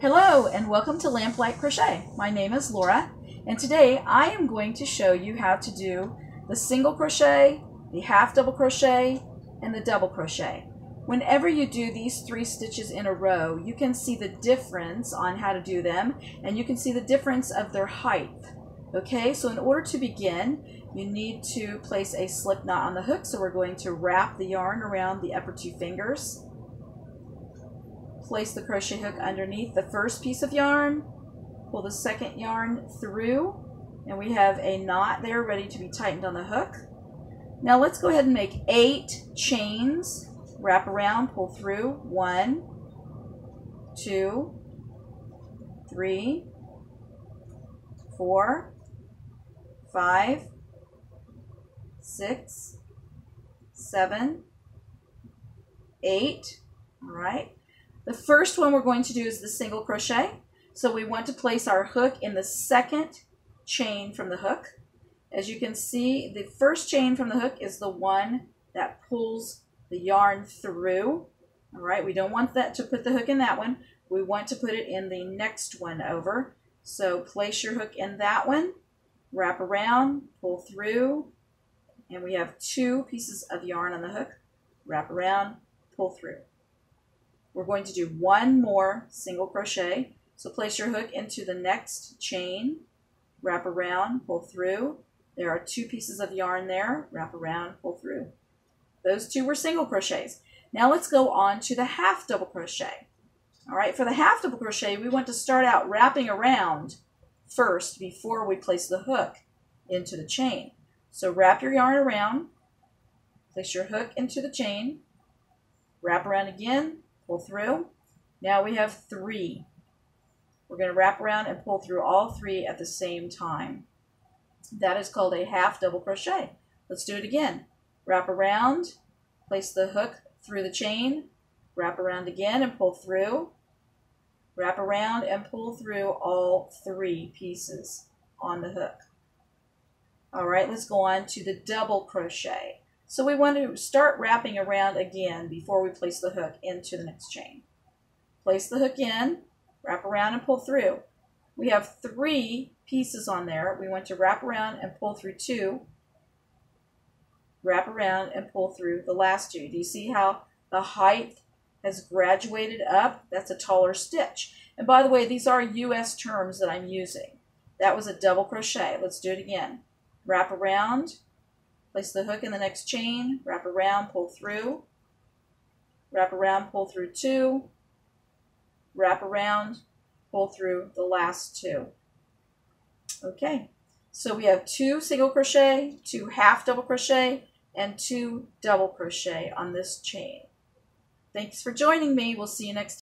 Hello and welcome to Lamplight Crochet. My name is Laura and today I am going to show you how to do the single crochet, the half double crochet, and the double crochet. Whenever you do these 3 stitches in a row, you can see the difference on how to do them, and you can see the difference of their height. Okay, so in order to begin, you need to place a slip knot on the hook. So we're going to wrap the yarn around the upper 2 fingers. Place the crochet hook underneath the first piece of yarn, pull the second yarn through, and we have a knot there ready to be tightened on the hook. Now let's go ahead and make 8 chains. Wrap around, pull through, 1, 2, 3, 4, 5, 6, 7, 8. All right. The first one we're going to do is the single crochet. So we want to place our hook in the second chain from the hook. As you can see, the first chain from the hook is the one that pulls the yarn through. All right, we don't want that to put the hook in that one. We want to put it in the next one over. So place your hook in that one, wrap around, pull through, and we have 2 pieces of yarn on the hook. Wrap around, pull through. We're going to do 1 more single crochet. So place your hook into the next chain, wrap around, pull through. There are 2 pieces of yarn there, wrap around, pull through. Those 2 were single crochets. Now let's go on to the half double crochet. All right, for the half double crochet, we want to start out wrapping around first before we place the hook into the chain. So wrap your yarn around, place your hook into the chain, wrap around again, pull through. Now we have 3. We're going to wrap around and pull through all 3 at the same time. That is called a half double crochet. Let's do it again. Wrap around, place the hook through the chain, wrap around again and pull through, wrap around and pull through all 3 pieces on the hook. All right, let's go on to the double crochet. So we want to start wrapping around again before we place the hook into the next chain. Place the hook in, wrap around and pull through. We have 3 pieces on there. We want to wrap around and pull through 2, wrap around and pull through the last 2. Do you see how the height has graduated up? That's a taller stitch. And by the way, these are US terms that I'm using. That was a double crochet. Let's do it again. Wrap around, place the hook in the next chain, wrap around, pull through, wrap around, pull through 2, wrap around, pull through the last 2. Okay, so we have 2 single crochet, 2 half double crochet, and 2 double crochet on this chain. Thanks for joining me. We'll see you next time.